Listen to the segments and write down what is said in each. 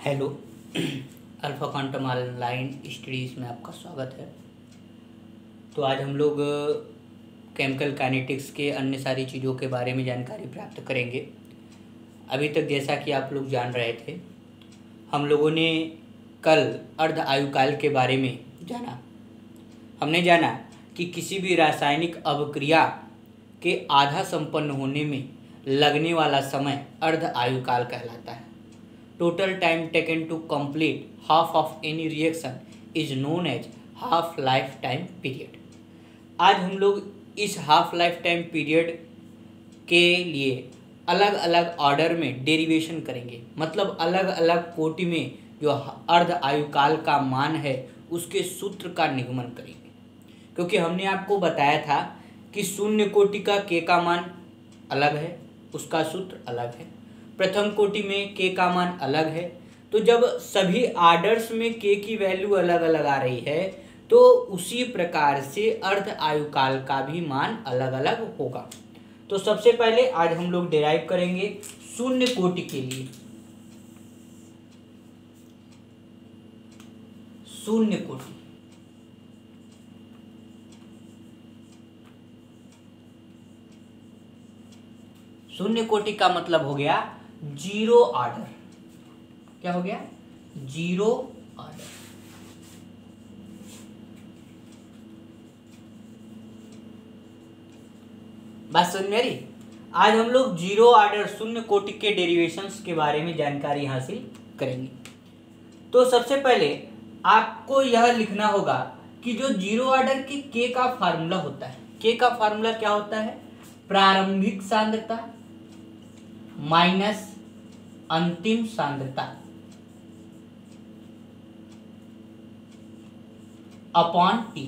Hello. Alpha quantum online studies में आपका स्वागत है। तो आज हम लोग केमिकल काइनेटिक्स के अन्य सारी चीज़ों के बारे में जानकारी प्राप्त करेंगे। अभी तक जैसा कि आप लोग जान रहे थे, हम लोगों ने कल अर्ध आयुकाल के बारे में जाना। हमने जाना कि किसी भी रासायनिक अभिक्रिया के आधा संपन्न होने में लगने वाला समय अर्ध आयुकाल कहलाता है। Total time taken to complete half of any reaction is known as half lifetime period। आज हम लोग इस हाफ लाइफ टाइम पीरियड के लिए अलग अलग ऑर्डर में डेरिवेशन करेंगे, मतलब अलग अलग कोटि में जो अर्ध आयुकाल का मान है उसके सूत्र का निगमन करेंगे। क्योंकि हमने आपको बताया था कि शून्य कोटि का के का मान अलग है, उसका सूत्र अलग है। प्रथम कोटि में के का मान अलग है। तो जब सभी आर्डर्स में के की वैल्यू अलग अलग आ रही है तो उसी प्रकार से अर्ध आयुकाल का भी मान अलग अलग होगा। तो सबसे पहले आज हम लोग डिराइव करेंगे शून्य कोटि के लिए। शून्य कोटि शून्य कोटि का मतलब हो गया जीरो ऑर्डर। क्या हो गया? Zero order. बात समझ में आ रही? आज हम लोग जीरो ऑर्डर शून्य कोटि के डेरिवेशंस के बारे में जानकारी हासिल करेंगे। तो सबसे पहले आपको यह लिखना होगा कि जो जीरो ऑर्डर की के का फार्मूला होता है, के का फार्मूला क्या होता है? प्रारंभिक सांद्रता माइनस अंतिम सांद्रता अपॉन टी।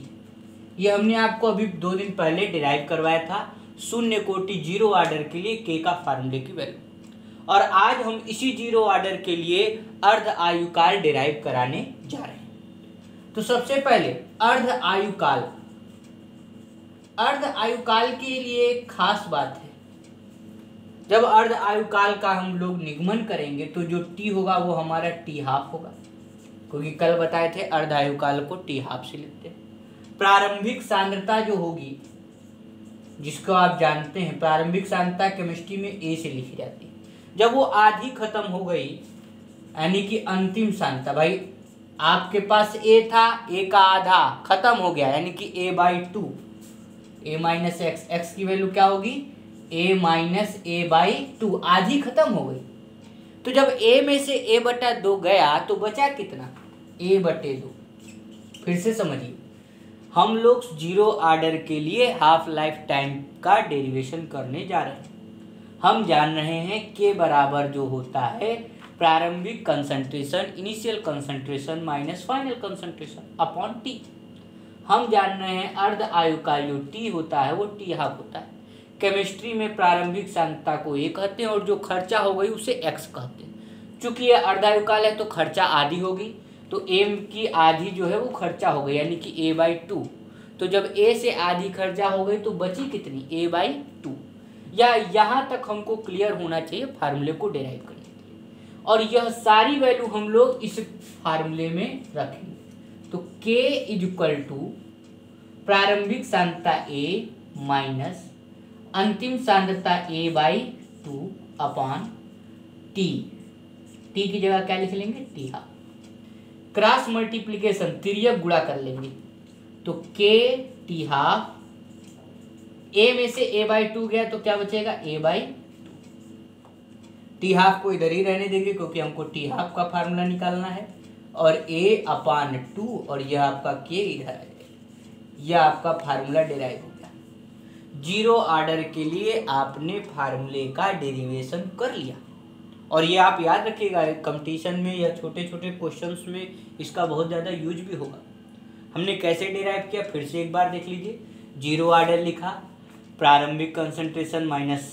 ये हमने आपको अभी 2 दिन पहले डिराइव करवाया था शून्य कोटि जीरो ऑर्डर के लिए के का फार्मूले की वैल्यू। और आज हम इसी जीरो ऑर्डर के लिए अर्ध आयुकाल डिराइव कराने जा रहे हैं। तो सबसे पहले अर्ध आयुकाल के लिए एक खास बात है। जब अर्ध आयुकाल का हम लोग निगमन करेंगे तो जो टी होगा वो हमारा टी हाफ होगा, क्योंकि कल बताए थे अर्ध आयुकाल को टी हाफ से लिखते हैं। प्रारंभिक सांद्रता जो होगी, जिसको आप जानते हैं, प्रारंभिक सांद्रता केमिस्ट्री में ए से लिखी जाती है। जब वो आधी खत्म हो गई यानी कि अंतिम सांद्रता, भाई आपके पास ए था, ए का आधा खत्म हो गया यानी कि a/2, a माइनस एक्स की वैल्यू क्या होगी? a माइनस a/2, आधी खत्म हो गई। तो जब a में से a/2 गया तो बचा कितना? a/2। फिर से समझिए, हम लोग जीरो ऑर्डर के लिए हाफ लाइफ टाइम का डेरिवेशन करने जा रहे हैं। हम जान रहे हैं के बराबर जो होता है प्रारंभिक concentration, initial concentration minus final concentration upon T. हम जान रहे हैं अर्ध आयुकाल जो टी होता है वो टी हाफ होता है। केमिस्ट्री में प्रारंभिक सांद्रता को ए कहते हैं और जो खर्चा हो गई उसे एक्स कहते हैं। चूंकि ये अर्धायुकाल है तो खर्चा आधी होगी, तो एम की आधी जो है वो खर्चा हो गई यानी कि a/2। तो जब ए से आधी खर्चा हो गई तो बची कितनी? a/2। या यहाँ तक हमको क्लियर होना चाहिए फार्मूले को डिराइव करने के लिए। और यह सारी वैल्यू हम लोग इस फार्मूले में रखेंगे। तो k = प्रारंभिक सांद्रता a माइनस अंतिम सांद्रता a/2 अपॉन टी। टी की जगह क्या लिख लेंगे? T half. क्रॉस मल्टीप्लीकेशन, तिर्यक गुणा कर लेंगे तो के टी हाफ, ए में से a/2 गया तो क्या बचेगा? a/2। टी हाफ को इधर ही रहने देंगे क्योंकि हमको टी हाफ का फार्मूला निकालना है। और a/2 और यह आपका के इधर आ जाएगा। यह आपका फार्मूला डिराइव हो गया। जीरो ऑर्डर के लिए आपने फार्मूले का डेरिवेशन कर लिया। और ये आप याद रखिएगा, कंपटीशन में या छोटे छोटे क्वेश्चंस में इसका बहुत ज़्यादा यूज भी होगा। हमने कैसे डिराइव किया फिर से एक बार देख लीजिए। जीरो ऑर्डर लिखा, प्रारंभिक कंसंट्रेशन माइनस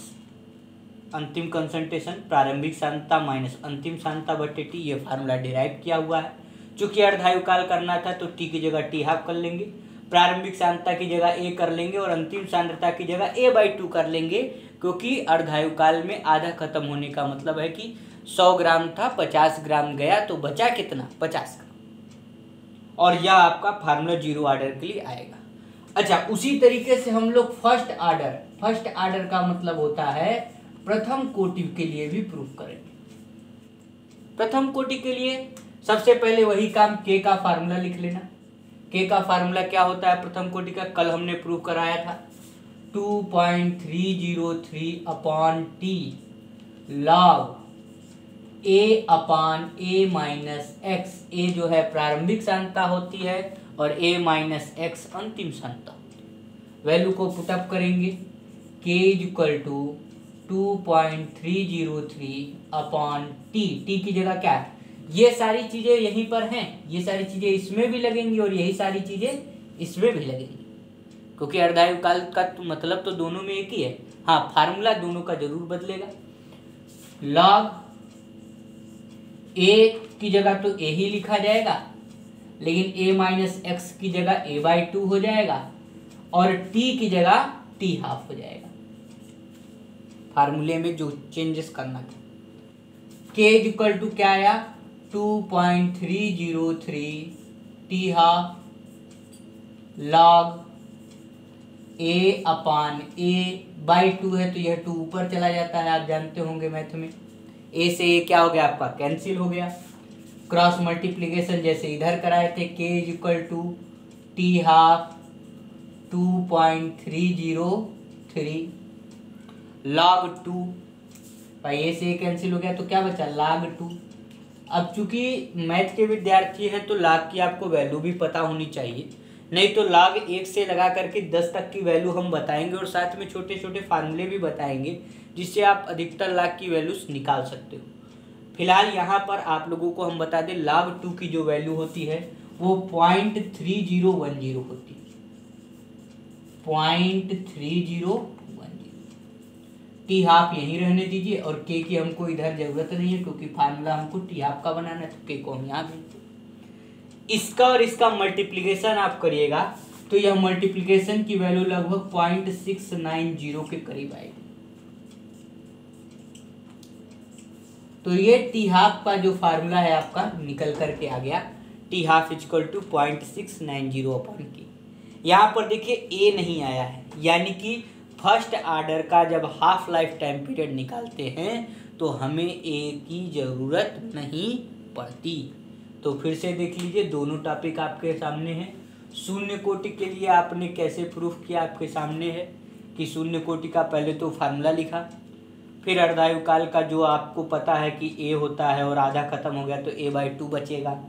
अंतिम कंसंट्रेशन, प्रारंभिक सांद्रता माइनस अंतिम सांद्रता बटे टी, ये फार्मूला डिराइव किया हुआ है। चूंकि अर्धायुकाल करना था तो टी की जगह टी हाफ कर लेंगे, प्रारंभिक सांद्रता की जगह ए कर लेंगे और अंतिम सांद्रता की जगह a/2 कर लेंगे, क्योंकि अर्धायुकाल में आधा खत्म होने का मतलब है कि 100 ग्राम था, 50 ग्राम गया तो बचा कितना, 50 ग्राम। और यह आपका फार्मूला जीरो ऑर्डर के लिए आएगा। अच्छा, उसी तरीके से हम लोग फर्स्ट ऑर्डर का मतलब होता है प्रथम कोटि के लिए भी प्रूफ करेंगे। प्रथम कोटि के लिए सबसे पहले वही काम, के का फार्मूला लिख लेना। के का फार्मूला क्या होता है प्रथम कोटि का, कल हमने प्रूफ कराया था, 2.303 अपॉन टी लॉग ए अपान ए माइनस एक्स। ए जो है प्रारंभिक सांद्रता होती है और ए माइनस एक्स अंतिम सांद्रता होती है। वैल्यू को पुटअप करेंगे, K is equal to 2.303 upon T. T की जगह क्या है, ये सारी चीजें यहीं पर हैं, ये सारी चीजें इसमें भी लगेंगी और यही सारी चीजें इसमें भी लगेंगी, क्योंकि अर्धायु काल का तो मतलब तो दोनों में एक ही है। हाँ, फार्मूला दोनों का जरूर बदलेगा। लॉग ए की जगह तो ए ही लिखा जाएगा, लेकिन ए माइनस एक्स की जगह a/2 हो जाएगा और टी की जगह टी हाफ हो जाएगा। फार्मूले में जो चेंजेस करना था, के इक्वल टू क्या आया, 2.303 टी हाफ लॉग ए अपान a/2 है तो यह 2 ऊपर चला जाता है, आप जानते होंगे मैथ में। ए से ए क्या हो गया आपका, कैंसिल हो गया। क्रॉस मल्टीप्लिकेशन जैसे इधर कराए थे, K is equal to T half 2.303 log 2, भाई ए से ए कैंसिल हो गया तो क्या बचा, log 2। अब चूंकि मैथ के विद्यार्थी हैं तो log की आपको वैल्यू भी पता होनी चाहिए, नहीं तो log 1 से लगा करके 10 तक की वैल्यू हम बताएंगे और साथ में छोटे छोटे फार्मूले भी बताएंगे जिससे आप अधिकतर log की वैल्यूज निकाल सकते हो। फिलहाल यहाँ पर आप लोगों को हम बता दें, log 2 की जो वैल्यू होती है वो 0.3010 होती है, 0.3010। टी हाफ यहीं रहने दीजिए और के की हमको इधर जरूरत नहीं है क्योंकि फार्मूला हमको टी हाफ का बनाना है, तो के को हम यहाँ भेजते। इसका और इसका मल्टीप्लिकेशन आप करिएगा तो यह मल्टीप्लिकेशन की वैल्यू लगभग 0.690 के करीब आएगी। तो ये टी हाफ का जो फार्मूला है आपका निकल करके आ गया, T half equal to 0.690 upon K. यहाँ पर देखिए ए नहीं आया है, यानी कि फर्स्ट ऑर्डर का जब हाफ लाइफ टाइम पीरियड निकालते हैं तो हमें ए की ज़रूरत नहीं पड़ती। तो फिर से देख लीजिए, दोनों टॉपिक आपके सामने हैं। शून्य कोटि के लिए आपने कैसे प्रूफ किया, आपके सामने है कि शून्य कोटि का पहले तो फार्मूला लिखा, फिर अर्धायु काल का जो आपको पता है कि ए होता है और आधा खत्म हो गया तो a/2 बचेगा,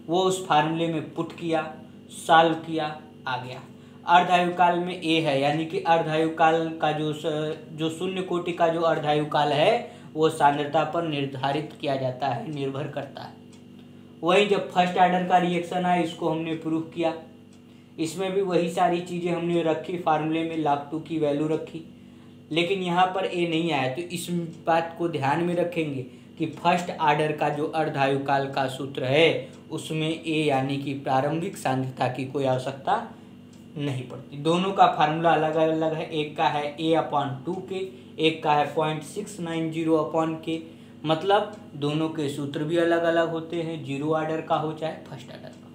वो उस फार्मूले में पुट किया, सॉल्व किया, आ गया। अर्धायु काल में ए है, यानी कि अर्धायु काल का जो शून्य कोटि का जो अर्धायु काल है वो सांद्रता पर निर्धारित किया जाता है, निर्भर करता है। वही जब फर्स्ट ऑर्डर का रिएक्शन आया इसको हमने प्रूफ किया, इसमें भी वही सारी चीज़ें हमने रखी, फार्मूले में log 2 की वैल्यू रखी, लेकिन यहाँ पर ए नहीं आया। तो इस बात को ध्यान में रखेंगे कि फर्स्ट ऑर्डर का जो अर्धायु काल का सूत्र है उसमें ए यानी कि प्रारंभिक सांद्रता की कोई आवश्यकता नहीं पड़ती। दोनों का फार्मूला अलग अलग है, एक का है a/2 के, एक का है 0.690 अपॉन के, मतलब दोनों के सूत्र भी अलग अलग होते हैं, जीरो ऑर्डर का हो चाहे फर्स्ट ऑर्डर का हो।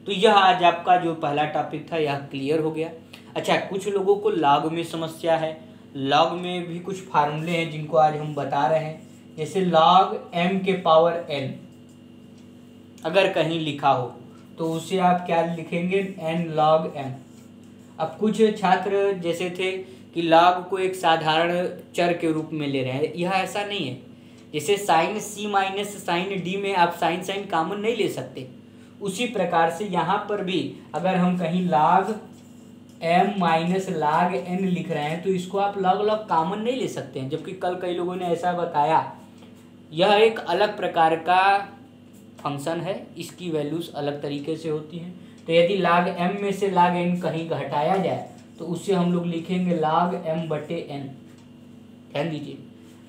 तो यह आज आपका जो पहला टॉपिक था यह क्लियर हो गया। अच्छा, कुछ लोगों को लॉग में समस्या है, लॉग में भी कुछ फार्मूले हैं जिनको आज हम बता रहे हैं, जैसे log m के पावर n अगर कहीं लिखा हो तो उसे आप क्या लिखेंगे, n log m। अब कुछ छात्र जैसे थे कि log को एक साधारण चर के रूप में ले रहे हैं, यह ऐसा नहीं है। जैसे sine c minus sine d में आप साइन साइन कॉमन नहीं ले सकते, उसी प्रकार से यहाँ पर भी अगर हम कहीं log m minus log n लिख रहे हैं तो इसको आप log log कॉमन नहीं ले सकते हैं, जबकि कल कई लोगों ने ऐसा बताया। यह एक अलग प्रकार का फंक्शन है, इसकी वैल्यूज अलग तरीके से होती हैं। तो यदि log m में से log n कहीं घटाया जाए तो उससे हम लोग लिखेंगे log m/n। ध्यान दीजिए,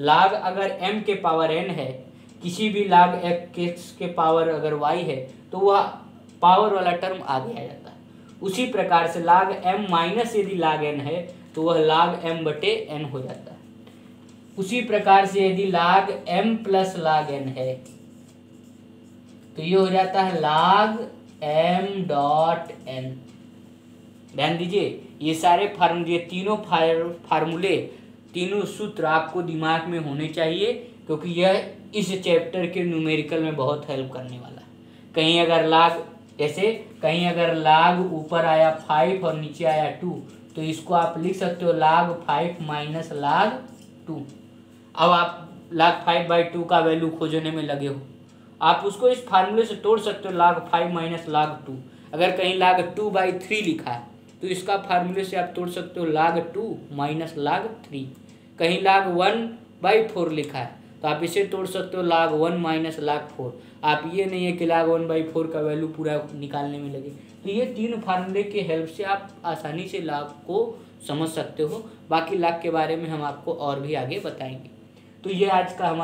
log अगर m के पावर n है, किसी भी log x के पावर अगर y है तो वह पावर वाला टर्म आगे आ जाता है। उसी प्रकार से log m माइनस यदि log n है तो वह log m/n हो जाता है। उसी प्रकार से यदि log m plus log n है तो ये हो जाता है log m डॉट n। ध्यान दीजिए, ये सारे ये तीनों फार्मूले, तीनों सूत्र आपको दिमाग में होने चाहिए, क्योंकि यह इस चैप्टर के न्यूमेरिकल में बहुत हेल्प करने वाला है। कहीं अगर log, जैसे कहीं अगर log ऊपर आया 5 और नीचे आया 2, तो इसको आप लिख सकते हो log 5 माइनस log 2। अब आप log 5/2 का वैल्यू खोजने में लगे हो, आप उसको इस फार्मूले से तोड़ सकते हो, log 5 माइनस log 2। अगर कहीं log 2/3 लिखा है तो इसका फार्मूले से आप तोड़ सकते हो log 2 माइनस log 3। कहीं log 1/4 लिखा है तो आप इसे तोड़ सकते हो log 1 माइनस log 4। आप ये नहीं है कि log 1/4 का वैल्यू पूरा निकालने में लगे। तो ये तीन फार्मूले के हेल्प से आप आसानी से log को समझ सकते हो। बाकी log के बारे में हम आपको और भी आगे बताएंगे। तो ये आज का हमारा